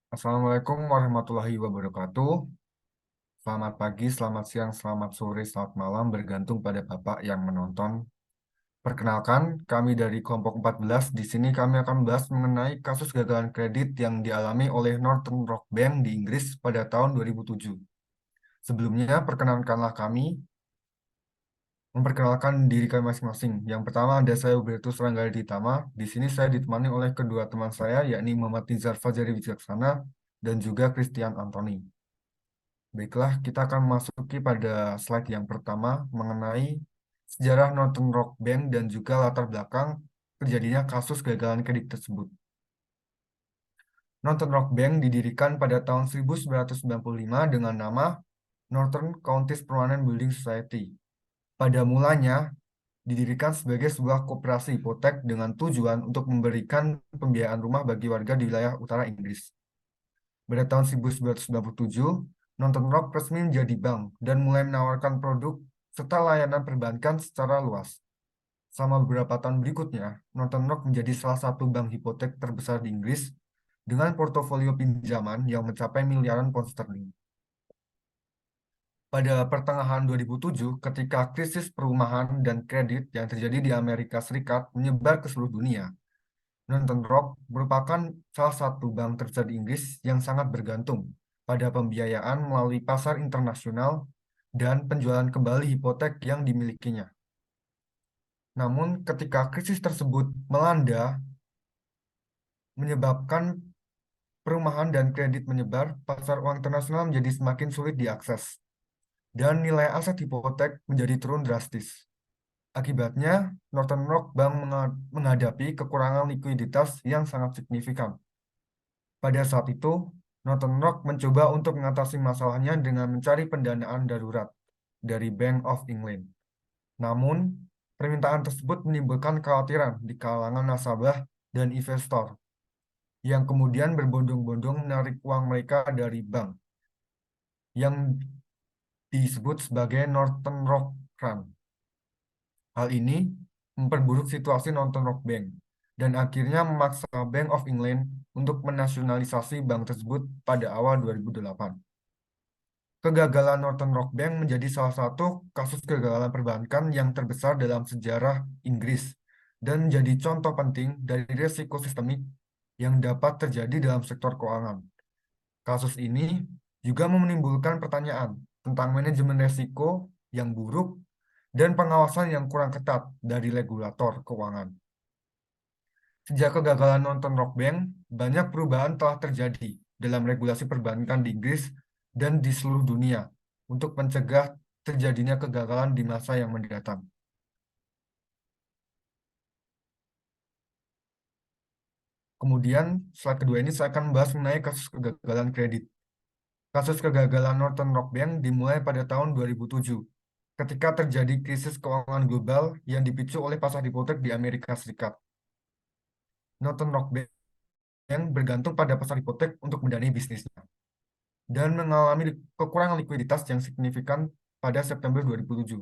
Assalamualaikum warahmatullahi wabarakatuh. Selamat pagi, selamat siang, selamat sore, selamat malam, bergantung pada Bapak yang menonton. Perkenalkan, kami dari kelompok 14. Di sini kami akan membahas mengenai kasus gagalan kredit yang dialami oleh Northern Rock Bank di Inggris pada tahun 2007. Sebelumnya, perkenalkanlah kami, memperkenalkan diri kami masing-masing. Yang pertama ada saya Hubertus Ranggali Ditama. Di sini saya ditemani oleh kedua teman saya, yakni Muhammad Nizar Fajari Wijaksana dan juga Christian Anthony. Baiklah, kita akan memasuki pada slide yang pertama mengenai sejarah Northern Rock Bank dan juga latar belakang terjadinya kasus gagalan kredit tersebut. Northern Rock Bank didirikan pada tahun 1995 dengan nama Northern Counties Permanent Building Society. Pada mulanya, didirikan sebagai sebuah koperasi hipotek dengan tujuan untuk memberikan pembiayaan rumah bagi warga di wilayah utara Inggris. Pada tahun 1997, Northern Rock resmi menjadi bank dan mulai menawarkan produk serta layanan perbankan secara luas. Selama beberapa tahun berikutnya, Northern Rock menjadi salah satu bank hipotek terbesar di Inggris dengan portofolio pinjaman yang mencapai miliaran pound sterling. Pada pertengahan 2007, ketika krisis perumahan dan kredit yang terjadi di Amerika Serikat menyebar ke seluruh dunia, Northern Rock merupakan salah satu bank terbesar di Inggris yang sangat bergantung pada pembiayaan melalui pasar internasional dan penjualan kembali hipotek yang dimilikinya. Namun, ketika krisis tersebut melanda, menyebabkan perumahan dan kredit menyebar, pasar uang internasional menjadi semakin sulit diakses, dan nilai aset hipotek menjadi turun drastis. Akibatnya, Northern Rock Bank menghadapi kekurangan likuiditas yang sangat signifikan. Pada saat itu, Northern Rock mencoba untuk mengatasi masalahnya dengan mencari pendanaan darurat dari Bank of England. Namun, permintaan tersebut menimbulkan kekhawatiran di kalangan nasabah dan investor yang kemudian berbondong-bondong menarik uang mereka dari bank yang disebut sebagai Northern Rock Run. Hal ini memperburuk situasi Northern Rock Bank dan akhirnya memaksa Bank of England untuk menasionalisasi bank tersebut pada awal 2008. Kegagalan Northern Rock Bank menjadi salah satu kasus kegagalan perbankan yang terbesar dalam sejarah Inggris dan menjadi contoh penting dari risiko sistemik yang dapat terjadi dalam sektor keuangan. Kasus ini juga menimbulkan pertanyaan tentang manajemen risiko yang buruk dan pengawasan yang kurang ketat dari regulator keuangan. Sejak kegagalan Northern Rock Bank, banyak perubahan telah terjadi dalam regulasi perbankan di Inggris dan di seluruh dunia untuk mencegah terjadinya kegagalan di masa yang mendatang. Kemudian, slide kedua ini saya akan membahas mengenai kasus kegagalan kredit. Kasus kegagalan Northern Rock Bank dimulai pada tahun 2007, ketika terjadi krisis keuangan global yang dipicu oleh pasar hipotek di Amerika Serikat. Northern Rock Bank bergantung pada pasar hipotek untuk mendanai bisnisnya dan mengalami kekurangan likuiditas yang signifikan pada September 2007.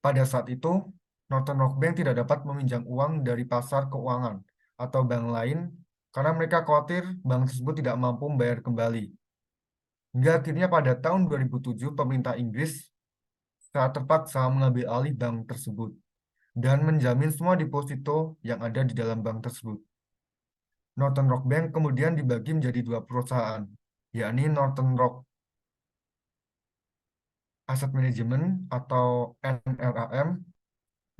Pada saat itu, Northern Rock Bank tidak dapat meminjam uang dari pasar keuangan atau bank lain karena mereka khawatir bank tersebut tidak mampu membayar kembali. Hingga akhirnya pada tahun 2007, pemerintah Inggris secara terpaksa mengambil alih bank tersebut dan menjamin semua deposito yang ada di dalam bank tersebut. Northern Rock Bank kemudian dibagi menjadi dua perusahaan, yakni Northern Rock Asset Management atau NRAM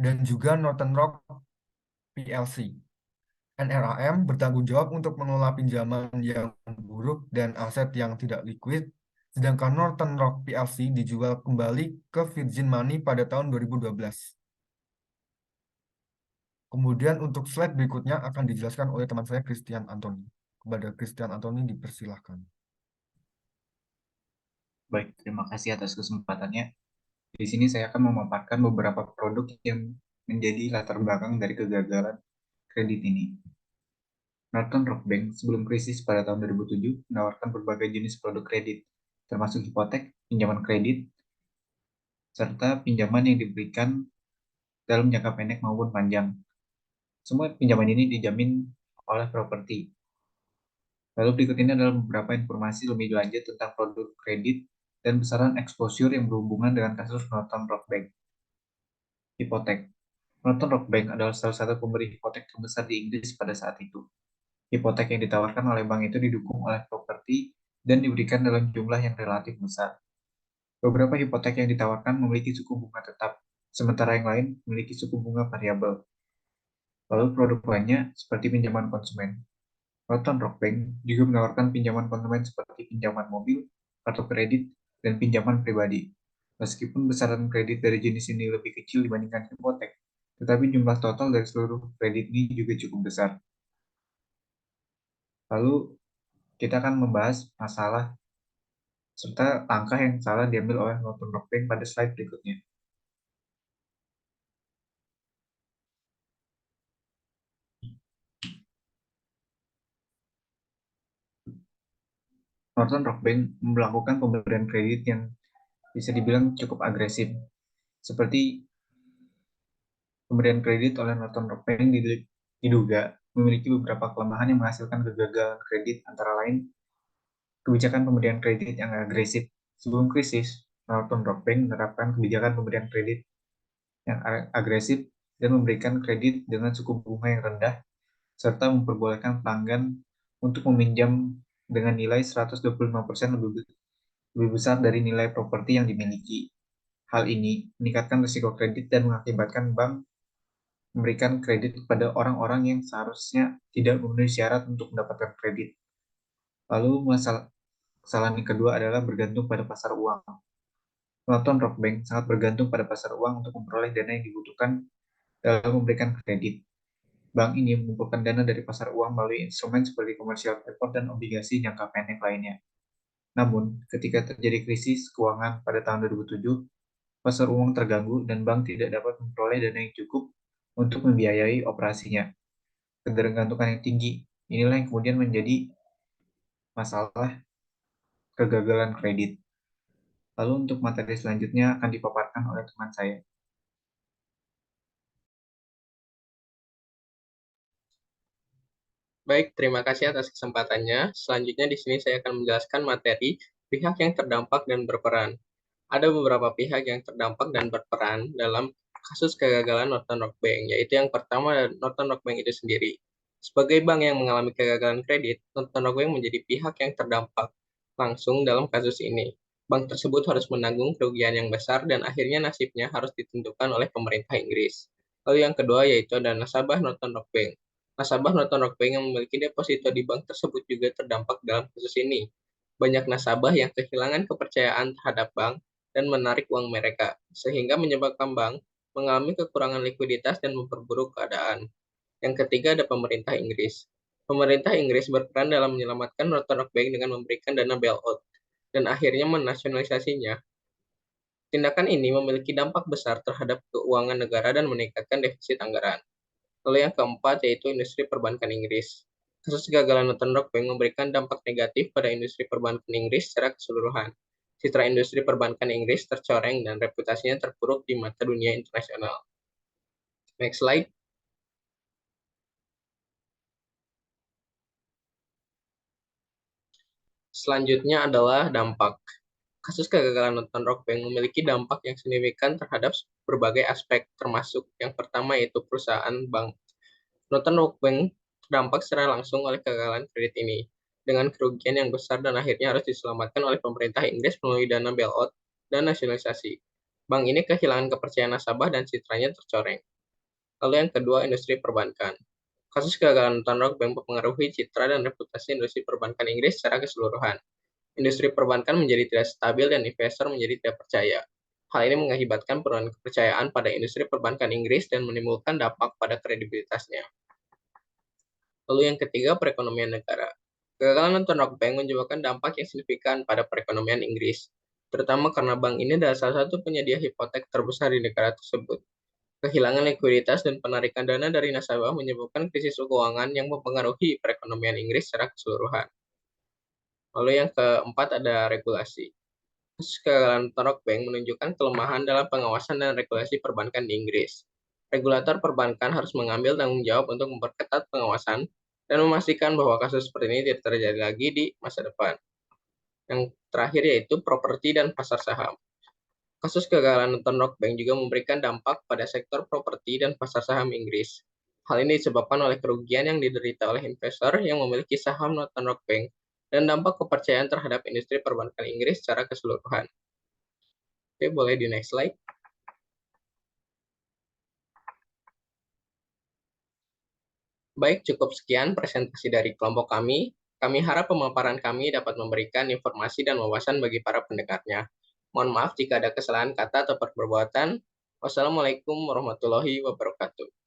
dan juga Northern Rock PLC. NRAM bertanggung jawab untuk mengelola pinjaman yang buruk dan aset yang tidak likuid, sedangkan Northern Rock PLC dijual kembali ke Virgin Money pada tahun 2012. Kemudian untuk slide berikutnya akan dijelaskan oleh teman saya Christian Anthony. Kepada Christian Anthony dipersilahkan. Baik, terima kasih atas kesempatannya. Di sini saya akan memaparkan beberapa produk yang menjadi latar belakang dari kegagalan kredit ini. Northern Rock Bank sebelum krisis pada tahun 2007 menawarkan berbagai jenis produk kredit, termasuk hipotek, pinjaman kredit, serta pinjaman yang diberikan dalam jangka pendek maupun panjang. Semua pinjaman ini dijamin oleh properti. Lalu berikut ini adalah beberapa informasi lebih lanjut tentang produk kredit dan besaran exposure yang berhubungan dengan kasus Northern Rock Bank. Hipotek. Northern Rock Bank adalah salah satu pemberi hipotek terbesar di Inggris pada saat itu. Hipotek yang ditawarkan oleh bank itu didukung oleh properti dan diberikan dalam jumlah yang relatif besar. Beberapa hipotek yang ditawarkan memiliki suku bunga tetap, sementara yang lain memiliki suku bunga variabel. Lalu produk lainnya seperti pinjaman konsumen. Northern Rock Bank juga menawarkan pinjaman konsumen seperti pinjaman mobil, kartu kredit, dan pinjaman pribadi. Meskipun besaran kredit dari jenis ini lebih kecil dibandingkan hipotek, tetapi jumlah total dari seluruh kredit ini juga cukup besar. Lalu kita akan membahas masalah serta langkah yang salah diambil oleh Northern Rock Bank pada slide berikutnya. Northern Rock Bank melakukan pemberian kredit yang bisa dibilang cukup agresif, seperti pemberian kredit oleh Northern Rock Bank diduga memiliki beberapa kelemahan yang menghasilkan kegagalan kredit, antara lain kebijakan pemberian kredit yang agresif. Sebelum krisis, Northern Rock Bank menerapkan kebijakan pemberian kredit yang agresif dan memberikan kredit dengan suku bunga yang rendah, serta memperbolehkan pelanggan untuk meminjam dengan nilai 125% lebih besar dari nilai properti yang dimiliki. Hal ini meningkatkan risiko kredit dan mengakibatkan bank memberikan kredit kepada orang-orang yang seharusnya tidak memenuhi syarat untuk mendapatkan kredit. Lalu masalah kesalahan yang kedua adalah bergantung pada pasar uang. Northern Rock Bank sangat bergantung pada pasar uang untuk memperoleh dana yang dibutuhkan dalam memberikan kredit. Bank ini mengumpulkan dana dari pasar uang melalui instrumen seperti commercial paper dan obligasi jangka pendek lainnya. Namun, ketika terjadi krisis keuangan pada tahun 2007, pasar uang terganggu dan bank tidak dapat memperoleh dana yang cukup untuk membiayai operasinya. Ketergantungan yang tinggi inilah yang kemudian menjadi masalah kegagalan kredit. Lalu untuk materi selanjutnya akan dipaparkan oleh teman saya. Baik, terima kasih atas kesempatannya. Selanjutnya di sini saya akan menjelaskan materi pihak yang terdampak dan berperan. Ada beberapa pihak yang terdampak dan berperan dalam kasus kegagalan Northern Rock Bank, yaitu yang pertama Northern Rock Bank itu sendiri. Sebagai bank yang mengalami kegagalan kredit, Northern Rock Bank menjadi pihak yang terdampak langsung dalam kasus ini. Bank tersebut harus menanggung kerugian yang besar dan akhirnya nasibnya harus ditentukan oleh pemerintah Inggris. Lalu yang kedua yaitu ada nasabah Northern Rock Bank. Nasabah Northern Rock Bank yang memiliki deposito di bank tersebut juga terdampak dalam kasus ini. Banyak nasabah yang kehilangan kepercayaan terhadap bank dan menarik uang mereka, sehingga menyebabkan bank mengalami kekurangan likuiditas dan memperburuk keadaan. Yang ketiga ada pemerintah Inggris. Pemerintah Inggris berperan dalam menyelamatkan Northern Rock Bank dengan memberikan dana bailout dan akhirnya menasionalisasinya. Tindakan ini memiliki dampak besar terhadap keuangan negara dan meningkatkan defisit anggaran. Lalu yang keempat yaitu industri perbankan Inggris. Kasus kegagalan Northern Rock Bank memberikan dampak negatif pada industri perbankan Inggris secara keseluruhan. Citra industri perbankan Inggris tercoreng dan reputasinya terpuruk di mata dunia internasional. Next slide. Selanjutnya adalah dampak. Kasus kegagalan Northern Rock Bank memiliki dampak yang signifikan terhadap berbagai aspek, termasuk yang pertama yaitu perusahaan bank. Northern Rock Bank terdampak secara langsung oleh kegagalan kredit ini, dengan kerugian yang besar dan akhirnya harus diselamatkan oleh pemerintah Inggris melalui dana bailout dan nasionalisasi. Bank ini kehilangan kepercayaan nasabah dan citranya tercoreng. Lalu yang kedua, industri perbankan. Kasus kegagalan Northern Rock Bank mempengaruhi citra dan reputasi industri perbankan Inggris secara keseluruhan. Industri perbankan menjadi tidak stabil dan investor menjadi tidak percaya. Hal ini mengakibatkan penurunan kepercayaan pada industri perbankan Inggris dan menimbulkan dampak pada kredibilitasnya. Lalu yang ketiga, perekonomian negara. Kegagalan Northern Rock Bank menyebabkan dampak yang signifikan pada perekonomian Inggris, terutama karena bank ini adalah salah satu penyedia hipotek terbesar di negara tersebut. Kehilangan likuiditas dan penarikan dana dari nasabah menyebabkan krisis keuangan yang mempengaruhi perekonomian Inggris secara keseluruhan. Lalu yang keempat ada regulasi. Kasus kegagalan Northern Rock Bank menunjukkan kelemahan dalam pengawasan dan regulasi perbankan di Inggris. Regulator perbankan harus mengambil tanggung jawab untuk memperketat pengawasan dan memastikan bahwa kasus seperti ini tidak terjadi lagi di masa depan. Yang terakhir yaitu properti dan pasar saham. Kasus kegagalan Northern Rock Bank juga memberikan dampak pada sektor properti dan pasar saham Inggris. Hal ini disebabkan oleh kerugian yang diderita oleh investor yang memiliki saham Northern Rock Bank dan dampak kepercayaan terhadap industri perbankan Inggris secara keseluruhan. Oke, boleh di next slide. Baik, cukup sekian presentasi dari kelompok kami. Kami harap pemaparan kami dapat memberikan informasi dan wawasan bagi para pendengarnya. Mohon maaf jika ada kesalahan kata atau perbuatan. Wassalamualaikum warahmatullahi wabarakatuh.